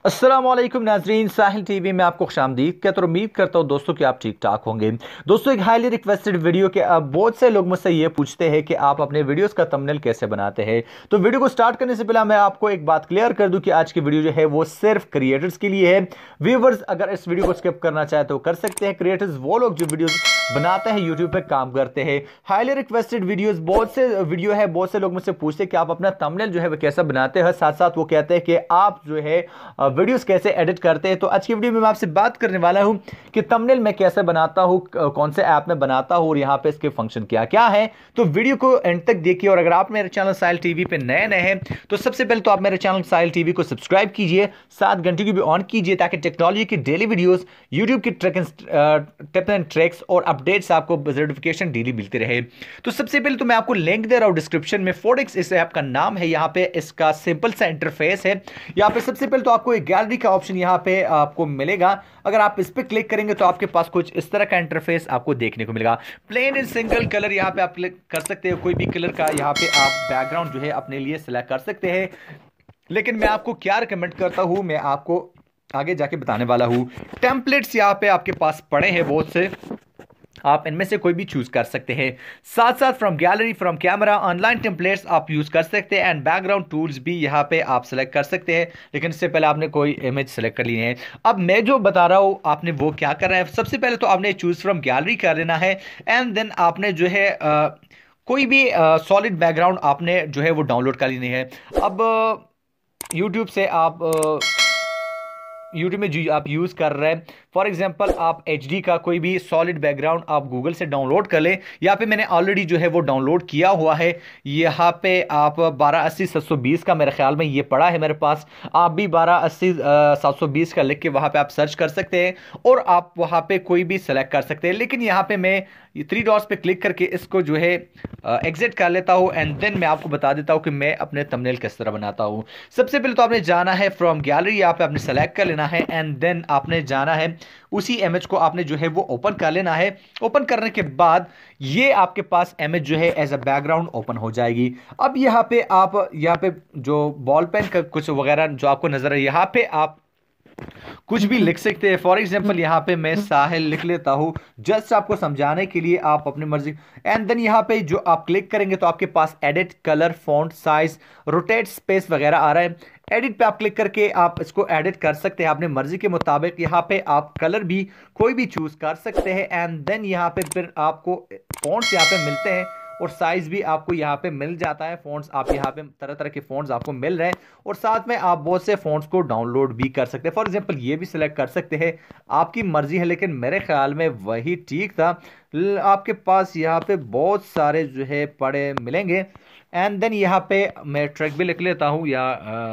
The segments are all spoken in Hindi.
अस्सलामुअलैकुम नाजरीन, साहिल टीवी में आपको खुशामदीद कहता हूं। उम्मीद करता हूं दोस्तों कि आप ठीक ठाक होंगे। दोस्तों, एक हाईली रिक्वेस्टेड वीडियो के अब बहुत से लोग मुझसे ये पूछते हैं कि आप अपने वीडियोस का थंबनेल कैसे बनाते हैं। तो वीडियो को स्टार्ट करने से पहले मैं आपको एक बात क्लियर कर दूं कि आज की वीडियो जो है वो सिर्फ क्रिएटर्स के लिए है। व्यूवर्स अगर इस वीडियो को स्किप करना चाहे तो कर सकते हैं। क्रिएटर्स वो लोग जो वीडियो बनाते हैं, यूट्यूब पे काम करते हैं। हाईली रिक्वेस्टेड वीडियोस बहुत से वीडियो है, बहुत से लोग मुझसे पूछते हैं कि आप अपना थंबनेल जो है वो कैसा बनाते हैं। साथ साथ वो कहते हैं कि आप जो है वीडियोस कैसे एडिट करते हैं। तो आज की वीडियो में मैं आपसे बात करने वाला हूं कि थंबनेल मैं कैसे बनाता हूं, कौन से ऐप में बनाता हूं और यहां पे इसके फंक्शन क्या क्या है। तो वीडियो को एंड तक देखिए। और अगर आप मेरे चैनल साहिल टीवी पे नए हैं तो सबसे पहले तो आप मेरे चैनल साहिल टीवी को सब्सक्राइब कीजिए, साथ घंटी को भी ऑन कीजिए ताकि टेक्नोलॉजी की डेली वीडियोस, यूट्यूब की टिप्स एंड ट्रिक्स और अपडेट्स आपको नोटिफिकेशन डेली मिलती रहे। तो सबसे पहले तो मैं आपको लिंक दे रहा हूं डिस्क्रिप्शन में। फोडिक्स इस ऐप का नाम है। यहां पे इसका सिंपल सा इंटरफेस है। यहां पे सबसे पहले तो आपको एक गैलरी का ऑप्शन यहां पे आपको मिलेगा। अगर आप इस पे क्लिक करेंगे तो आपके पास कुछ इस तरह का इंटरफेस आपको देखने को मिलेगा। प्लेन एंड सिंगल कलर यहां पे आप क्लिक कर सकते हैं। कोई भी कलर का यहां पे आप बैकग्राउंड जो है अपने लिए सिलेक्ट कर सकते हैं। लेकिन मैं आपको क्या रिकमेंड करता हूं, मैं आपको आगे जाके बताने वाला हूं। टेम्पलेट्स यहां पे आपके पास पड़े हैं बहुत से, आप इनमें से कोई भी चूज कर सकते हैं। साथ साथ from gallery, from camera, online templates आप यूज कर सकते हैं एंड बैकग्राउंड टूल्स भी यहां पे आप सेलेक्ट कर सकते हैं। लेकिन इससे पहले आपने कोई इमेज सेलेक्ट कर ली है। अब मैं जो बता रहा हूं आपने वो क्या करना है। सबसे पहले तो आपने चूज फ्रॉम गैलरी कर लेना है एंड देन आपने जो है कोई भी सॉलिड बैकग्राउंड आपने जो है वो डाउनलोड कर लेनी है। अब यूट्यूब से आप यूट्यूब में जो आप यूज़ कर रहे हैं, फॉर एग्जांपल आप एचडी का कोई भी सॉलिड बैकग्राउंड आप गूगल से डाउनलोड कर लें। यहाँ पे मैंने ऑलरेडी जो है वो डाउनलोड किया हुआ है। यहाँ पे आप 1280-720 का मेरे ख्याल में ये पड़ा है मेरे पास। आप भी 1280-720 का लिख के वहाँ पे आप सर्च कर सकते हैं और आप वहाँ पे कोई भी सेलेक्ट कर सकते हैं। लेकिन यहाँ पे मैं ये 3 डॉट्स पे क्लिक करके इसको जो है एग्जिट कर लेता हूँ एंड देन मैं आपको बता देता हूँ कि मैं अपने थंबनेल किस तरह बनाता हूँ। सबसे पहले तो आपने जाना है फ्रॉम गैलरी, यहाँ पे आपने सेलेक्ट कर लेना है एंड देन आपने जाना है उसी इमेज को आपने जो है वो ओपन कर लेना है। ओपन करने के बाद ये आपके पास इमेज जो है एज अ बैकग्राउंड ओपन हो जाएगी। अब यहाँ पे आप यहाँ पे जो बॉल पेन का कुछ वगैरह जो आपको नजर है, यहाँ पे आप कुछ भी लिख सकते हैं। फॉर एग्जाम्पल यहाँ पे मैं साहिल लिख लेता हूँ जस्ट आपको समझाने के लिए, आप अपनी मर्जी। एंड देन यहाँ पे जो आप क्लिक करेंगे तो आपके पास edit, colour, font size, rotate, space वगैरह आ रहा है। एडिट पे आप क्लिक करके आप इसको एडिट कर सकते हैं अपने मर्जी के मुताबिक। यहाँ पे आप कलर भी कोई भी चूज कर सकते हैं एंड देन यहाँ पे फिर आपको फॉन्ट्स यहाँ पे मिलते हैं और साइज भी आपको यहाँ पे मिल जाता है। फ़ॉन्ट्स आप यहाँ पे तरह तरह के फ़ॉन्ट्स आपको मिल रहे हैं और साथ में आप बहुत से फ़ॉन्ट्स को डाउनलोड भी कर सकते हैं। फॉर एग्जांपल ये भी सिलेक्ट कर सकते हैं, आपकी मर्जी है, लेकिन मेरे ख्याल में वही ठीक था। आपके पास यहाँ पे बहुत सारे जो है पड़े मिलेंगे एंड देन यहाँ पे मैं ट्रिक भी लिख लेता हूँ या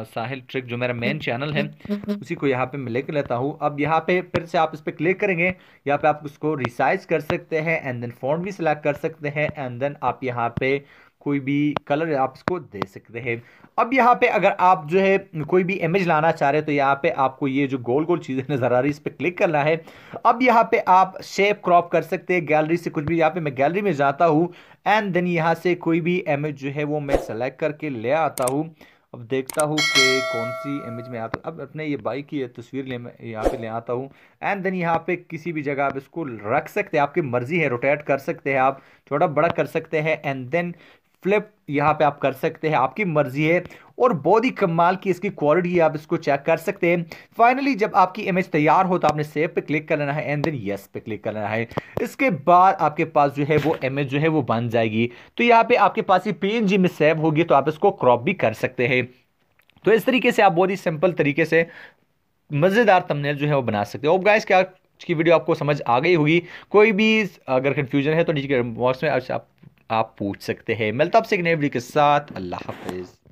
साहिल ट्रिक जो मेरा मेन चैनल है उसी को यहाँ पे मैं लिख लेता हूँ। अब यहाँ पे फिर से आप इस पर क्लिक करेंगे, यहाँ पे आप उसको रिसाइज कर सकते हैं एंड देन फॉन्ट भी सिलेक्ट कर सकते हैं एंड देन आप यहाँ पे कोई भी कलर आप इसको दे सकते हैं। अब यहाँ पे अगर आप जो है कोई भी इमेज लाना चाह रहे हैं तो यहाँ पे आपको ये जो गोल गोल चीज़ें नजर आ रही है इस पर क्लिक करना है। अब यहाँ पे आप शेप क्रॉप कर सकते हैं गैलरी से कुछ भी। यहाँ पे मैं गैलरी में जाता हूँ एंड देन यहाँ से कोई भी इमेज जो है वो मैं सेलेक्ट करके ले आता हूँ। अब देखता हूँ कि कौन सी इमेज में आता हूँ। अब अपने ये बाइक की तस्वीर यहाँ पे ले आता हूँ एंड देन यहाँ पे किसी भी जगह आप इसको रख सकते हैं, आपकी मर्जी है। रोटेट कर सकते हैं, आप छोटा बड़ा कर सकते हैं एंड देन फ्लिप यहाँ पे आप कर सकते हैं, आपकी मर्जी है। और बहुत ही कमाल की इसकी क्वालिटी है, आप इसको चेक कर सकते हैं। फाइनली जब आपकी इमेज तैयार हो तो आपने सेव पे क्लिक कर लेना है एंड देन यस पे क्लिक कर लेना है। इसके बाद आपके पास जो है वो इमेज जो है वो बन जाएगी। तो यहाँ पे आपके पास ये पीएनजी में सेव होगी तो आप इसको क्रॉप भी कर सकते हैं। तो इस तरीके से आप बहुत ही सिंपल तरीके से मज़ेदार थंबनेल जो है वो बना सकते हो। अब गाइस क्या की वीडियो आपको समझ आ गई होगी। कोई भी अगर कंफ्यूजन है तो नीचे के बॉक्स में आप पूछ सकते हैं। मिलता आपसे एक नई वीडियो के साथ। अल्लाह हाफिज़।